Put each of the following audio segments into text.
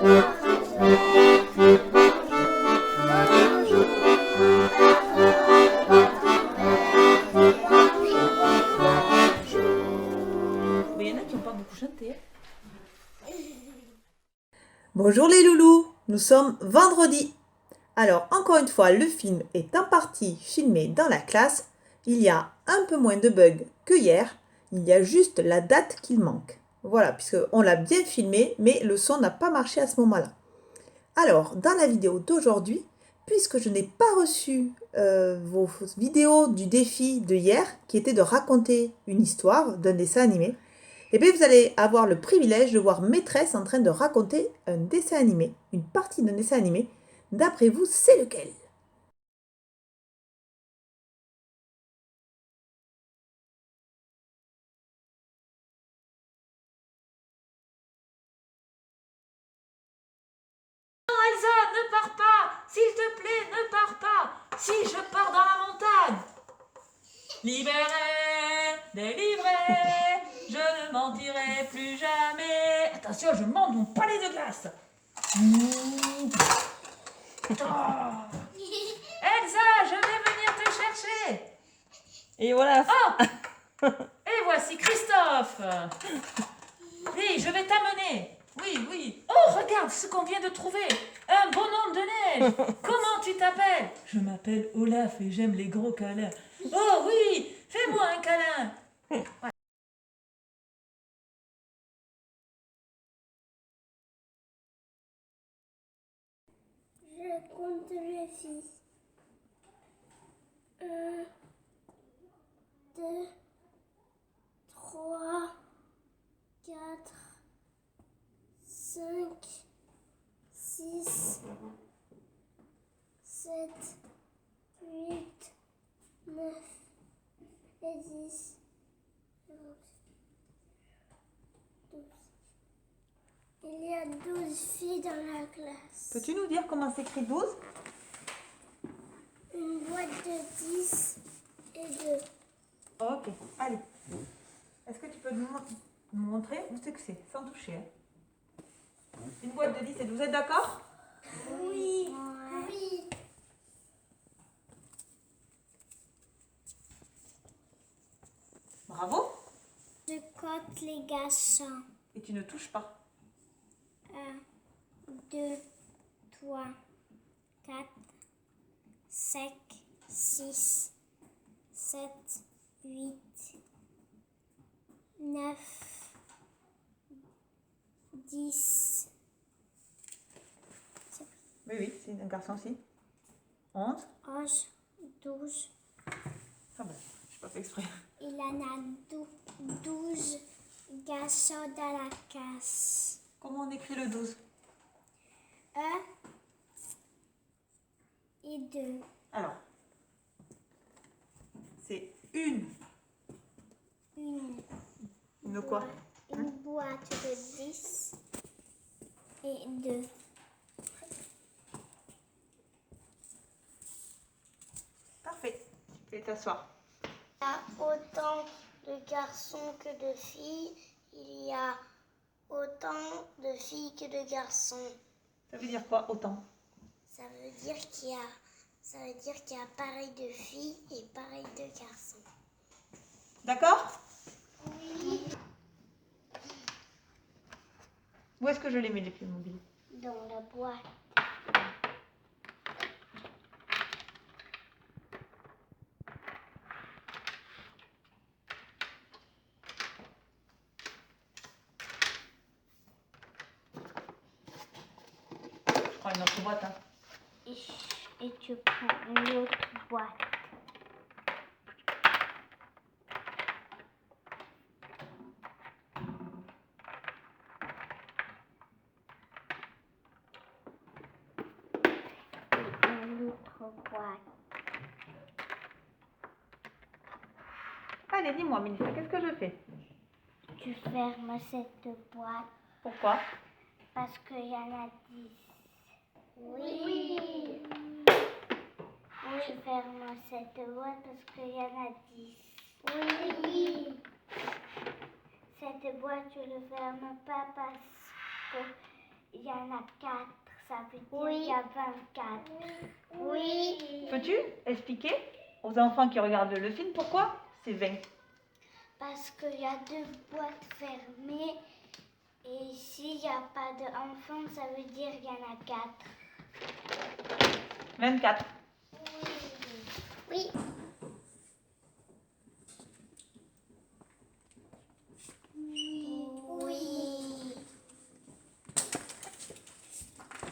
Mais il y en a qui n'ont pas beaucoup chanté. Bonjour les loulous, nous sommes vendredi. Alors encore une fois, le film est en partie filmé dans la classe. Il y a un peu moins de bugs que hier. Il y a juste la date qu'il manque. Voilà, puisqu'on l'a bien filmé, mais le son n'a pas marché à ce moment-là. Alors, dans la vidéo d'aujourd'hui, puisque je n'ai pas reçu vos vidéos du défi de hier, qui était de raconter une histoire d'un dessin animé, eh bien, vous allez avoir le privilège de voir Maîtresse en train de raconter un dessin animé, une partie d'un dessin animé. D'après vous, c'est lequel? Elsa, ne pars pas! S'il te plaît, ne pars pas! Si je pars dans la montagne! Libéré, délivré, je ne mentirai plus jamais. Attention, je monte mon palais de glace. Oh. Elsa, je vais venir te chercher. Et voilà. Oh! Et voici Christophe. Oui, je vais t'amener. Oui, oui. Oh, regarde ce qu'on vient de trouver. Un bonhomme de neige. Comment tu t'appelles? Je m'appelle Olaf et j'aime les gros câlins. Oh oui, fais-moi un câlin. Je compte les filles. 1, 2, 3, 4, 5, 6, 7, 8, 9 et 10, 11, 12. Il y a 12 filles dans la classe. Peux-tu nous dire comment s'écrit 12? Une boîte de 10 et 2. Ok, allez. Est-ce que tu peux nous montrer où c'est que c'est, sans toucher Une boîte de 10 et 12, vous êtes d'accord? Oui. Oui. Bravo. Je compte les garçons. Et tu ne touches pas. 1, 2, 3, 4, 5, 6, 7, 8, 9, 10. Oui, oui, c'est un garçon aussi. 11. 11, 12. Ah bon, je n'ai pas fait exprès. Il en a 12 garçons dans la classe. Comment on écrit le 12? 1 et 2. Alors, c'est une quoi? Une boîte de 10 et 2. Parfait. Tu peux t'asseoir. Il y a autant de garçons que de filles. Il y a autant de filles que de garçons. Ça veut dire quoi, autant? Ça veut dire qu'il y a pareil de filles et pareil de garçons. D'accord? Oui. Où est-ce que je les mets, les pieds mobiles? Dans la boîte. Je prends une autre boîte. Hein. Et tu prends une autre boîte. Et une autre boîte. Allez, dis-moi, Mélissa, qu'est-ce que je fais? Tu fermes cette boîte. Pourquoi? Parce qu'il y en a 10. Oui. Tu fermes cette boîte parce qu'il y en a 10. Oui. Cette boîte, tu ne fermes pas parce qu'il y en a 4, ça veut dire qu'il y a 24. Oui. Peux-tu expliquer aux enfants qui regardent le film pourquoi c'est 20? Parce qu'il y a 2 boîtes fermées. Et s'il n'y a pas d'enfants, ça veut dire qu'il y en a 4. 24. Oui. Oui.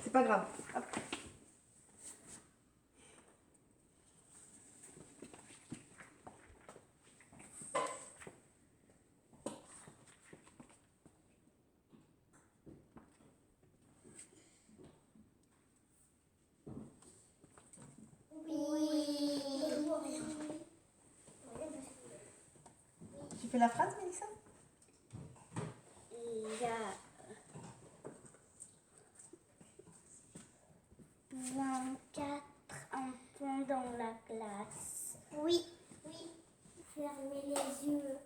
C'est pas grave. Hop. Tu fais la phrase, Mélissa? Il y a 24 enfants dans la classe. Oui. Oui. Fermez les yeux.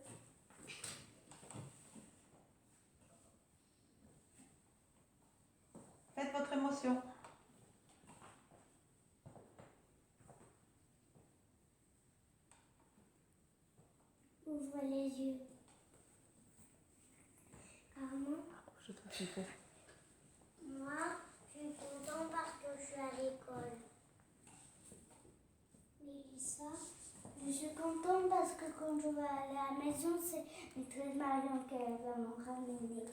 Faites votre émotion. Ouvre les yeux. Armand, Je te fais faire. moi, je suis contente parce que je suis à l'école. Mélissa, je suis contente parce que quand je vais aller à la maison, c'est maîtresse Marion qui va me ramener.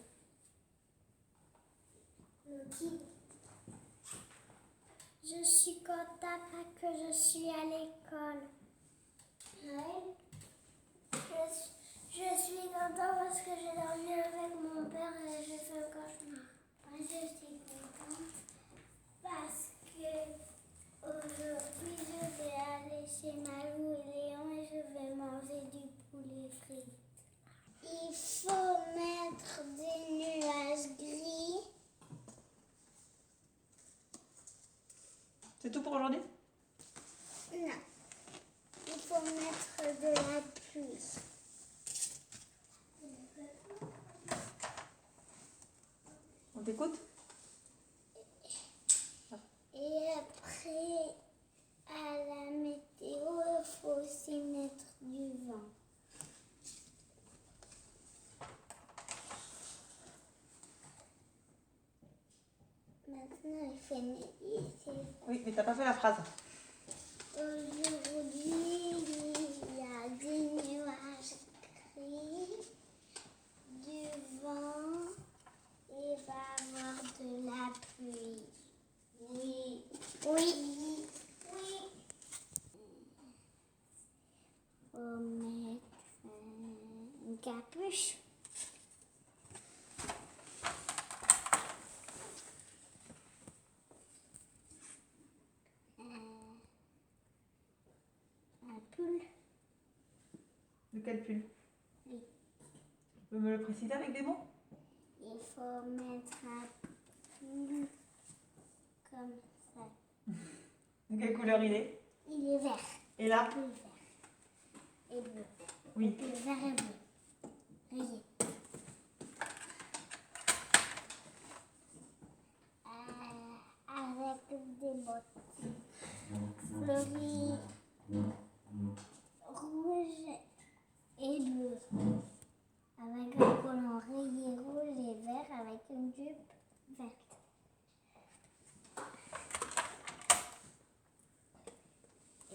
Loki, je suis contente parce que je suis à l'école. Ouais. Je suis contente parce que j'ai dormi avec mon père et j'ai fait un cauchemar. Moi, je suis contente parce que aujourd'hui je vais aller chez Malou et Léon et je vais manger du poulet frit. Il faut mettre des nuages gris. C'est tout pour aujourd'hui? Non, il faut mettre de la pluie. On t'écoute? Et après, à la météo, il faut aussi mettre du vent. Maintenant, il fait ici. Oui, mais t'as pas fait la phrase. Aujourd'hui, il y a des nuages gris, du vent et il va y avoir de la pluie. Oui. Oui. Oui. Faut mettre une capuche. Un pull. De quel pull? Oui. Tu peux me le préciser avec des mots? Il faut mettre un pull comme ça. De quelle couleur il est? Il est vert. Et là? Pull vert. Et bleu. Oui. Pull vert et bleu. Rayé. Avec des bottes fleuries rouge et bleu. Avec un collant rayé rouge et vert avec une jupe verte.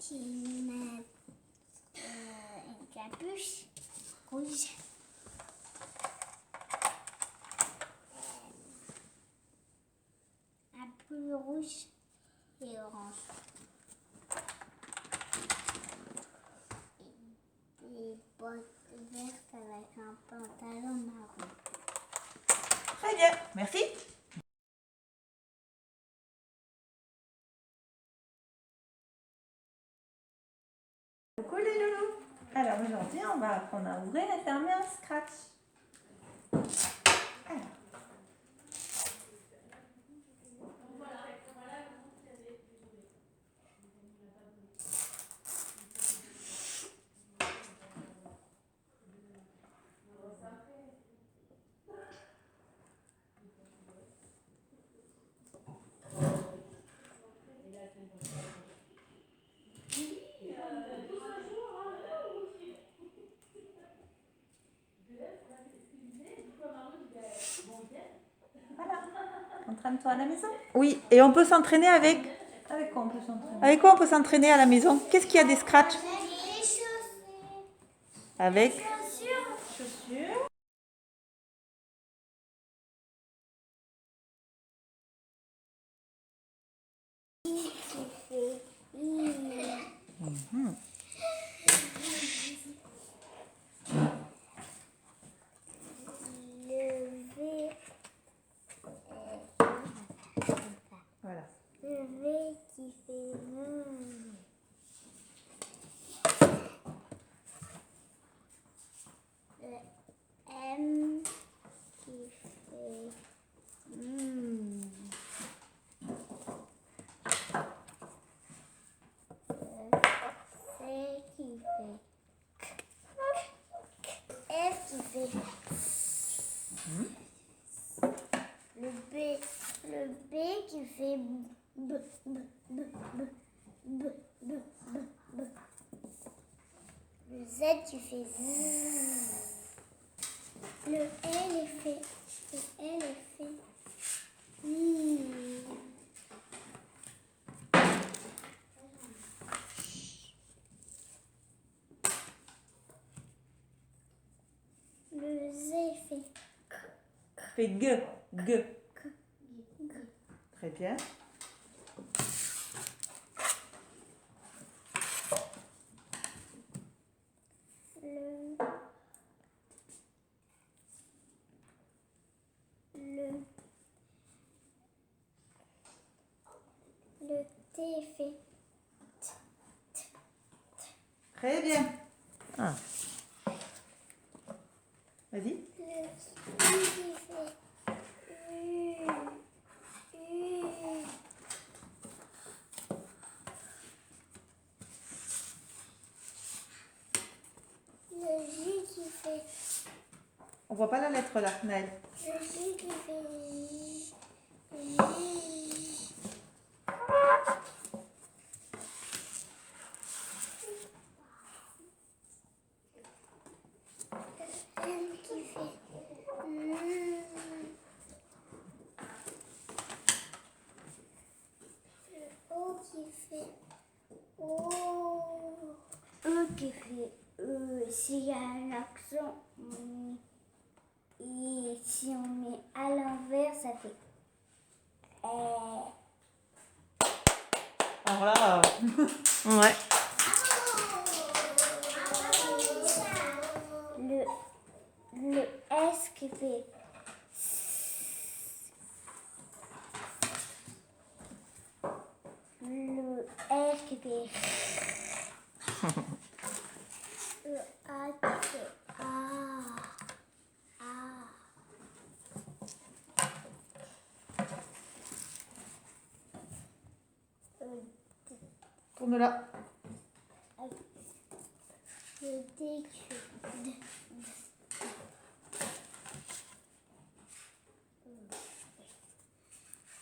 Ils mettent une capuche rouge. Un pull rouge et orange. Des bottes vertes avec un pantalon marron. Très bien, merci. Coucou les loulous. Alors aujourd'hui, on va apprendre à ouvrir et fermer un scratch. Alors. Entraîne-toi à la maison. Oui, et on peut s'entraîner avec... Avec quoi on peut s'entraîner? Avec quoi on peut s'entraîner à la maison? Qu'est-ce qu'il y a des scratchs? Les chaussures. Avec... Chaussures. Qui fait le V. Voilà. Le V qui fait le M qui fait C qui fait F qui fait le B qui fait B, B, B, B, B, B, B, B. Le Z qui fait Z. Le L est fait. Le L est fait. Le Z est fait. Fait G. G. Très bien. Le T est fait. Très bien. Ah. Vas-y. Le U qui fait U. Le J qui fait On voit pas la lettre là, Naël. Le J qui fait J. Le M qui fait Le O qui fait O. E qui fait E. S'il y a un accent, et si on met à l'envers, ça fait Alors là... ouais. Le S qui fait le R qui fait le A qui fait Tourne là. le D qui fait D.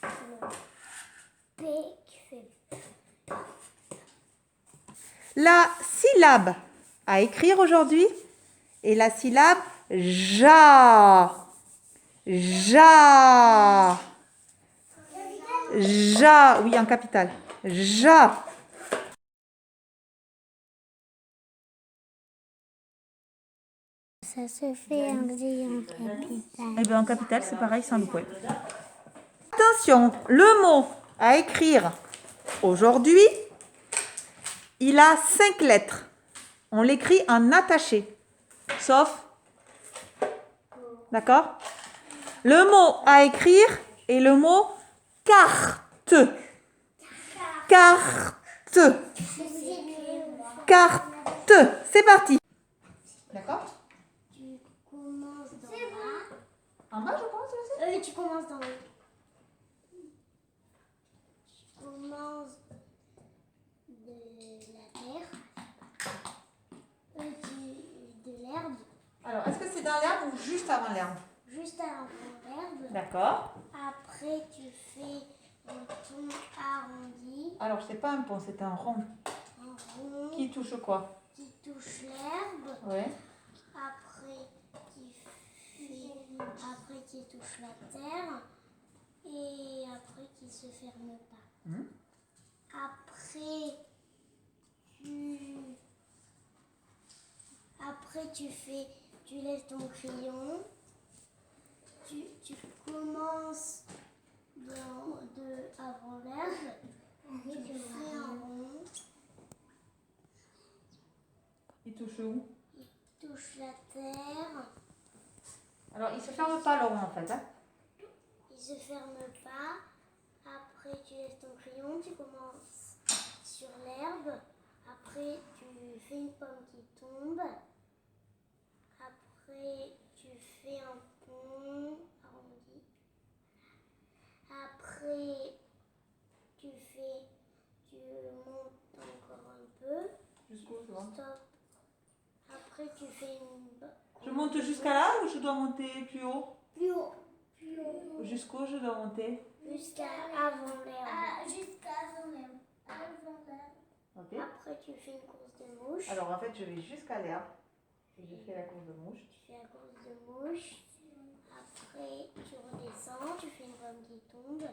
Le P qui fait La syllabe à écrire aujourd'hui est la syllabe ja. Ja. Ja. Oui, en capitale. Ja. Ça se fait en capitale. Eh bien, en capitale, c'est pareil, sans le point. Attention, le mot à écrire aujourd'hui, il a 5 lettres. On l'écrit en attaché. Sauf. D'accord? Le mot à écrire est le mot carte. Carte. Carte. C'est parti. D'accord? Tu commences dans là. En bas, je commence aussi. Tu commences dans là. Tu commences de la terre. De l'herbe. Alors, est-ce que c'est dans l'herbe ou juste avant l'herbe? Juste avant l'herbe. D'accord. Après, tu fais un ton arrondi. Alors, c'est pas un pont, c'est un rond. Un rond Qui touche quoi? qui touche l'herbe. Ouais. Après, qui touche la terre. Et se ferme pas. Mhm. Après, tu laisses ton crayon. Tu commences avant l'herbe. Tu fais un rond. Il touche où? Il touche la terre. Alors, il se ferme pas le rond en fait. Hein? Il se ferme pas. Après, tu laisses ton crayon. Tu commences sur l'herbe. Après, tu fais une pomme qui tombe. Après, tu fais un pont arrondi. Après, tu montes encore un peu. Jusqu'où je vois? Stop. Après, tu fais Je monte jusqu'à là ou je dois monter plus haut? plus haut. Plus haut. Jusqu'où je dois monter? Jusqu'à avant l'herbe. Jusqu'à avant l'herbe. Avant l'herbe. Ok. Après, tu fais une course de mouche. Alors en fait, je vais jusqu'à l'herbe. Et je fais la course de mouche. Tu fais la course de mouche. Après, tu redescends. Tu fais une pomme qui tombe.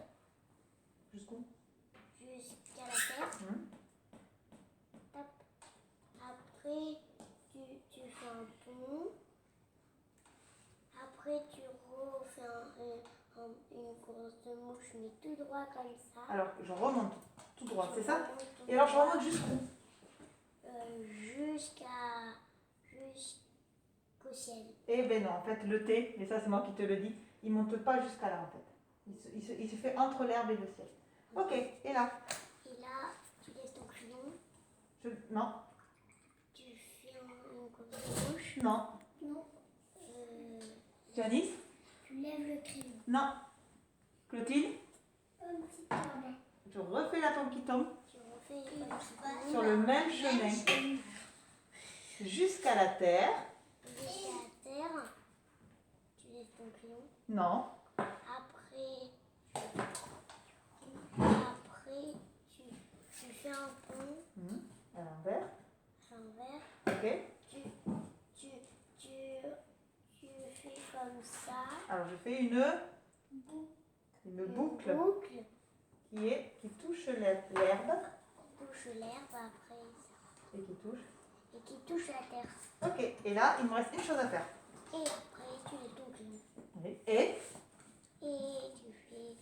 Jusqu'où? Jusqu'à la terre. Hop. Après, tu fais un pont. Après, tu refais une course de mouche, mais tout droit comme ça. Alors, je remonte tout droit, Tu c'est ça? remontes tout Et alors, je droit, remonte jusqu'où? Jusqu'au ciel. Eh ben non, en fait, le T, mais ça c'est moi qui te le dis, il monte pas jusqu'à là en fait. Il se fait entre l'herbe et le ciel. Ok, et là? Et là, tu laisses ton crayon. Non, Tu fais une course de mouche. non. Non. Janice? Tu lèves le crayon. Non. Clotilde? Un petit corde. Je refais la pomme qui tombe Tu refais une pomme qui tombe. sur le même chemin. Jusqu'à la terre. Jusqu'à la terre. Tu laisses ton crayon. Non. Après, tu fais un pont À l'envers. à l'envers. Ok. Tu fais comme ça. Alors je fais une boucle qui touche l'herbe. Touche l'herbe après ça. Et qui touche. Et qui touche la terre. Ok, et là il me reste une chose à faire. Et après, tu laisses ton crayon. Et Et tu fais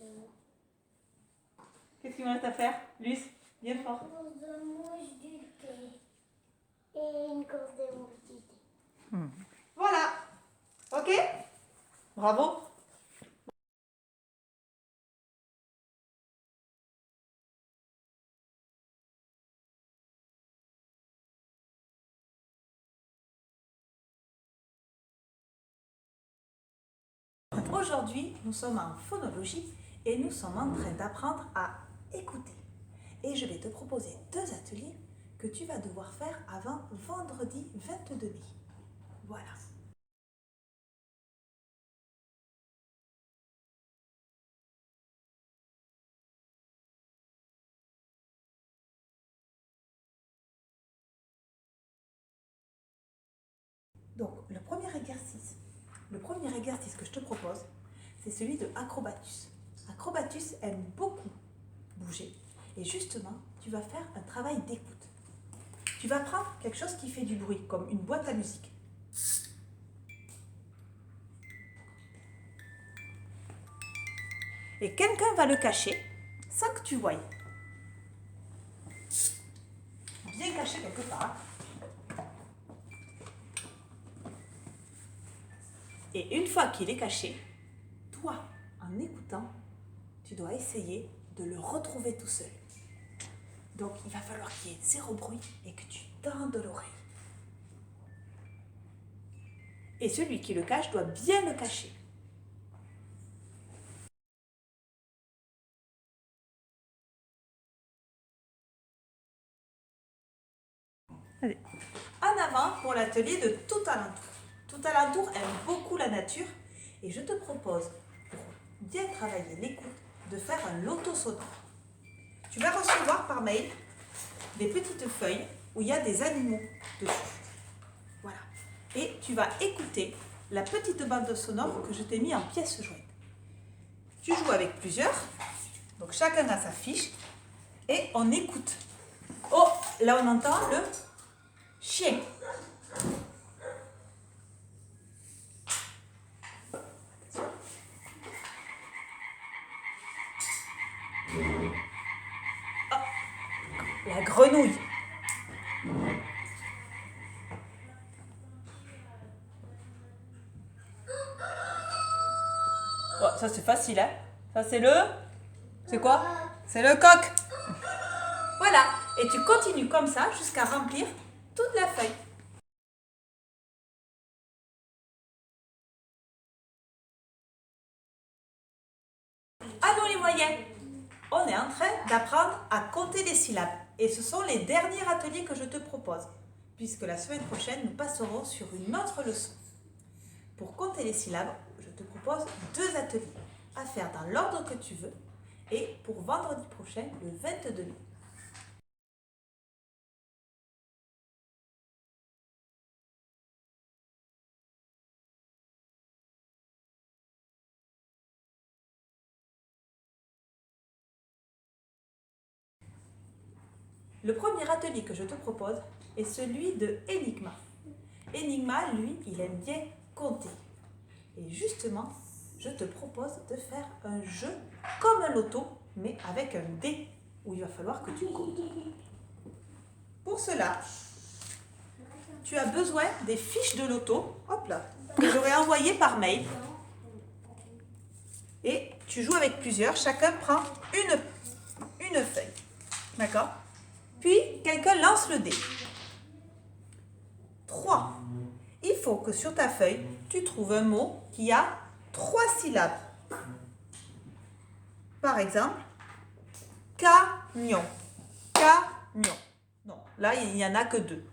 qu'est-ce qu'il me reste à faire? Luce, bien fort. une course de mouche du thé. Et une course de mouche du thé. Voilà. Ok? Bravo. Aujourd'hui, nous sommes en phonologie et nous sommes en train d'apprendre à écouter. Et je vais te proposer 2 ateliers que tu vas devoir faire avant vendredi 22 mai. Voilà. Donc, le premier exercice que je te propose, c'est celui de Acrobatus. Acrobatus aime beaucoup bouger. Et justement, tu vas faire un travail d'écoute. Tu vas prendre quelque chose qui fait du bruit, comme une boîte à musique. Et quelqu'un va le cacher sans que tu voies. Bien caché quelque part. Et une fois qu'il est caché, toi, en écoutant, tu dois essayer de le retrouver tout seul. Donc, il va falloir qu'il y ait 0 bruit et que tu tendes l'oreille. Et celui qui le cache doit bien le cacher. Allez. En avant pour l'atelier de Tout Alentour. Tout Alentour aime beaucoup la nature et je te propose, pour bien travailler l'écoute, de faire un loto sonore. Tu vas recevoir par mail des petites feuilles où il y a des animaux dessus. Voilà. Et tu vas écouter la petite bande sonore que je t'ai mis en pièces jointes. Tu joues avec plusieurs, Donc chacun a sa fiche et on écoute. Oh, là on entend le chien. Oh, la grenouille. Oh, ça c'est facile, hein? Ça c'est le... C'est quoi? C'est le coq. Voilà. Et tu continues comme ça jusqu'à remplir toute la feuille. Allons les moyens. On est en train d'apprendre à compter les syllabes. Et ce sont les derniers ateliers que je te propose. Puisque la semaine prochaine, nous passerons sur une autre leçon. Pour compter les syllabes, je te propose 2 ateliers à faire dans l'ordre que tu veux et pour vendredi prochain, le 22 mai. Le premier atelier que je te propose est celui de Enigma. Enigma, lui, il aime bien compter. Et justement, je te propose de faire un jeu comme un loto, mais avec un dé, où il va falloir que tu comptes. Pour cela, tu as besoin des fiches de loto, hop là, que j'aurai envoyées par mail. Et tu joues avec plusieurs, chacun prend une feuille. D'accord? Puis, quelqu'un lance le dé. 3. Il faut que sur ta feuille, tu trouves un mot qui a 3 syllabes. Par exemple, cagnon. Cagnon. Non, là, il n'y en a que 2.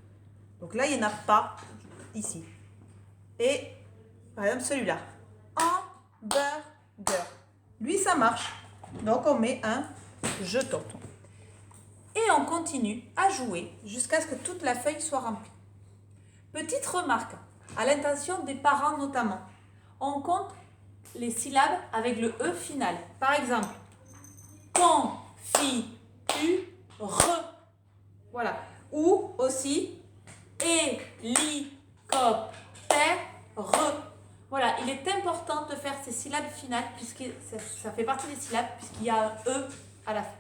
Donc là, il n'y en a pas ici. Et, par exemple, celui-là. Hamburger. Lui, ça marche. Donc, on met un jeton. Et on continue à jouer jusqu'à ce que toute la feuille soit remplie. Petite remarque, à l'intention des parents notamment, on compte les syllabes avec le E final. Par exemple, confiture. Voilà. Ou aussi, hélicoptère. Voilà, il est important de faire ces syllabes finales, puisque ça fait partie des syllabes, puisqu'il y a un E à la fin.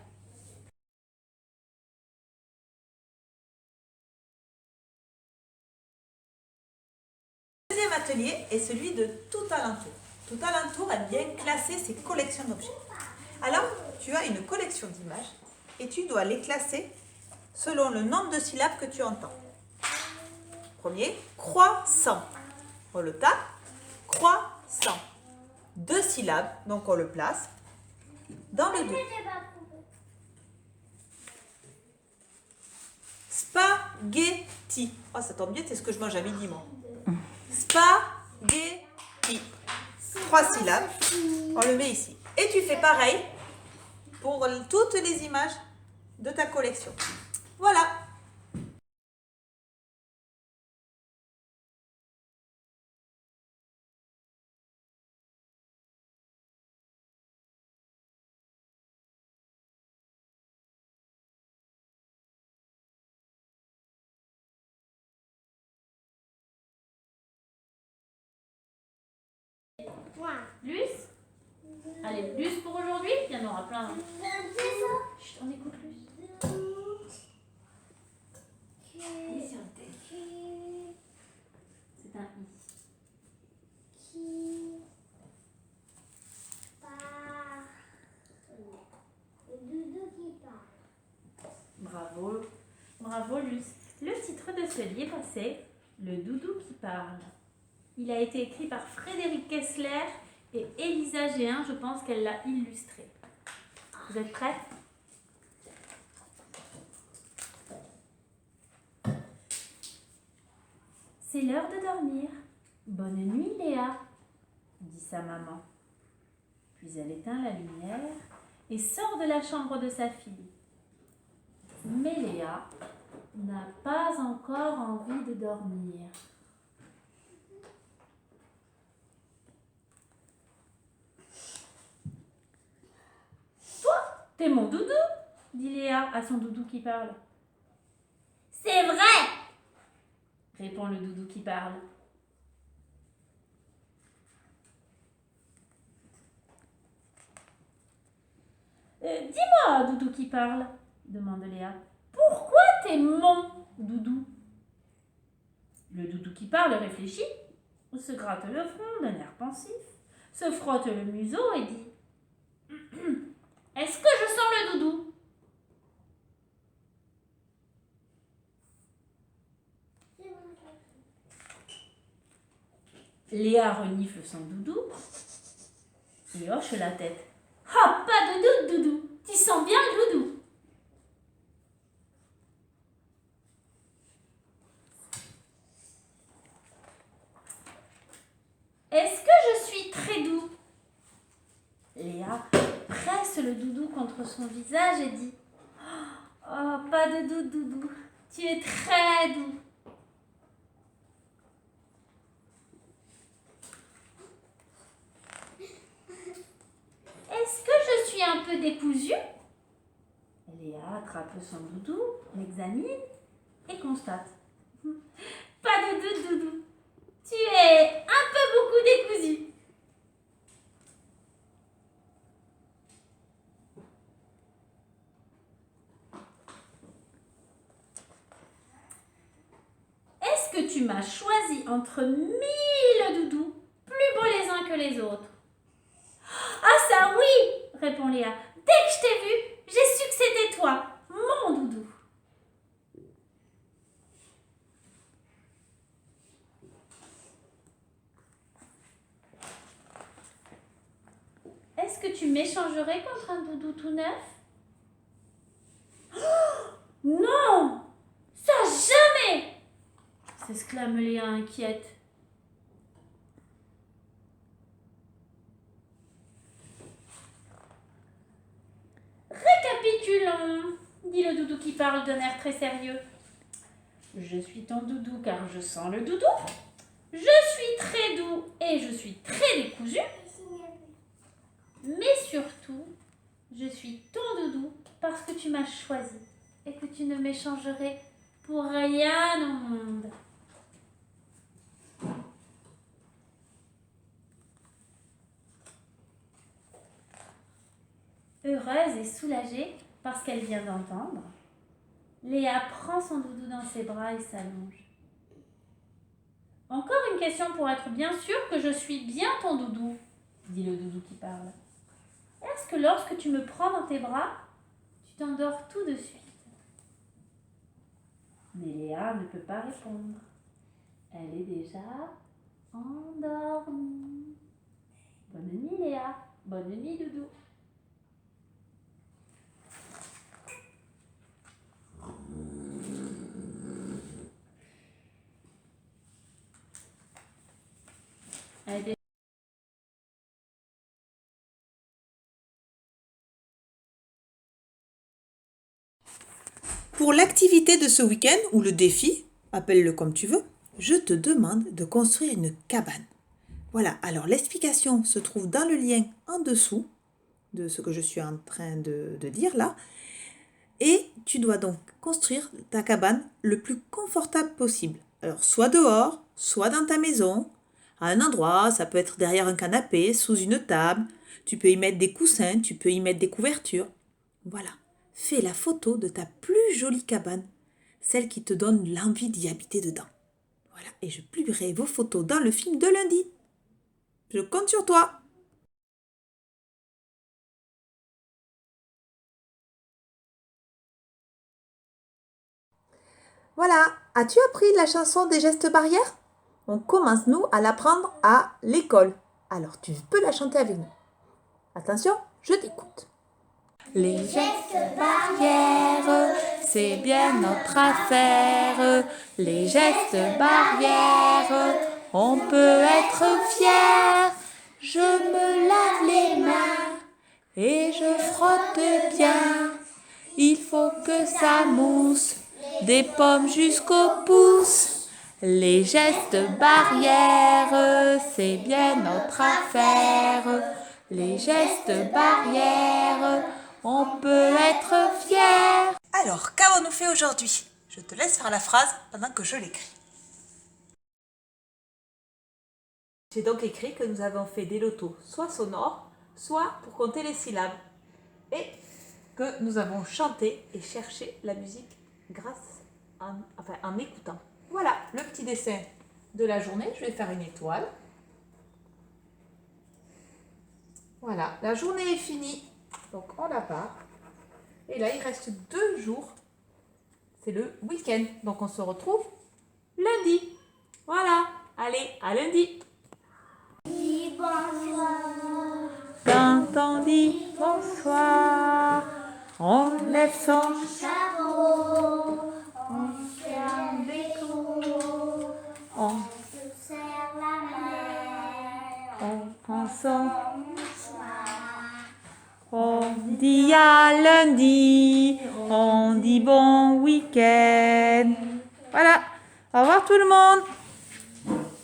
Le deuxième atelier est celui de Tout alentour. Tout alentour aime bien classer ses collections d'objets. Alors, tu as une collection d'images et tu dois les classer selon le nombre de syllabes que tu entends. Premier, croissant. On le tape. Croissant. 2 syllabes, donc on le place dans le 2. Spaghetti. Oh, ça tombe bien, c'est ce que je mange à midi, moi. Spaghetti. 3 syllabes. On le met ici. Et tu fais pareil pour toutes les images de ta collection. Voilà. Luce? Allez, Luce pour aujourd'hui? Il y en aura plein. Chut, on écoute Luce. Il est sur le texte. C'est un I. Qui part. Le doudou qui part. Bravo. Bravo Luce. Le titre de ce livre, c'est Le doudou qui parle. Il a été écrit par Frédéric Kessler et Elisa Géin. Je pense qu'elle l'a illustré. Vous êtes prêts? C'est l'heure de dormir. Bonne nuit, Léa, dit sa maman. Puis elle éteint la lumière et sort de la chambre de sa fille. Mais Léa n'a pas encore envie de dormir. Toi, T'es mon doudou, dit Léa à son doudou qui parle. C'est vrai. Répond le doudou qui parle. Dis-moi, doudou qui parle, demande Léa. Pourquoi t'es mon doudou? Le doudou qui parle réfléchit, se gratte le front d'un air pensif, se frotte le museau et dit Est-ce que je sens le doudou? Léa renifle son doudou et hoche la tête. Ah, pas de doute, doudou, tu sens bien le doudou. Est-ce que je suis très doux? Léa presse le doudou contre son visage et dit Oh, pas de doute, doudou, tu es très doux. Est-ce que je suis un peu décousue? Léa attrape son doudou, l'examine et constate. Pas de doute, doudou. Tu es un peu beaucoup décousu. Est-ce que tu m'as choisi entre 1000 doudous, plus beaux les uns que les autres? Ah ça oui, répond Léa. Dès que je t'ai vu, j'ai su que c'était toi, mon doudou. Est-ce que tu m'échangerais contre un doudou tout neuf? Oh, non, ça jamais! S'exclame Léa inquiète. Récapitulons, dit le doudou qui parle d'un air très sérieux. Je suis ton doudou car je sens le doudou. Je suis très doux et je suis très décousu. Mais surtout, je suis ton doudou parce que tu m'as choisi et que tu ne m'échangerais pour rien au monde. Heureuse et soulagée parce qu'elle vient d'entendre, Léa prend son doudou dans ses bras et s'allonge. Encore une question pour être bien sûre que je suis bien ton doudou, dit le doudou qui parle. Est-ce que lorsque tu me prends dans tes bras, tu t'endors tout de suite? Mais Léa ne peut pas répondre. Elle est déjà endormie. Bonne nuit Léa, bonne nuit doudou. Elle est Pour l'activité de ce week-end, ou le défi, appelle-le comme tu veux, je te demande de construire une cabane. Voilà, alors l'explication se trouve dans le lien en dessous de ce que je suis en train de dire là. Et tu dois donc construire ta cabane le plus confortable possible. Alors, soit dehors, soit dans ta maison, à un endroit, ça peut être derrière un canapé, sous une table. Tu peux y mettre des coussins, tu peux y mettre des couvertures. Voilà. Fais la photo de ta plus jolie cabane, celle qui te donne l'envie d'y habiter dedans. Voilà, et je publierai vos photos dans le film de lundi. Je compte sur toi. Voilà, as-tu appris la chanson des gestes barrières? On commence, nous, à l'apprendre à l'école. Alors, tu peux la chanter avec nous. Attention, je t'écoute. Les gestes barrières, c'est bien notre affaire. Les gestes barrières, on peut être fier. Je me lave les mains et je frotte bien. Il faut que ça mousse des pommes jusqu'au pouce. Les gestes barrières, c'est bien notre affaire. Les gestes barrières, on peut être fier. Alors, qu'avons-nous fait aujourd'hui? Je te laisse faire la phrase pendant que je l'écris. J'ai donc écrit que nous avons fait des lotos soit sonores, soit pour compter les syllabes. Et que nous avons chanté et cherché la musique en écoutant. Voilà le petit dessin de la journée. Je vais faire une étoile. Voilà, la journée est finie. Donc on la part. Et là, il reste 2 jours. C'est le week-end. Donc on se retrouve lundi. Voilà. Allez, à lundi. Dis bonsoir. Quand on dit bonsoir, on lève son Chapeau. on Ferme les coups. on, Se serre la main. on prend son Bonsoir. on dit à lundi, on dit bon week-end. Voilà. Au revoir tout le monde.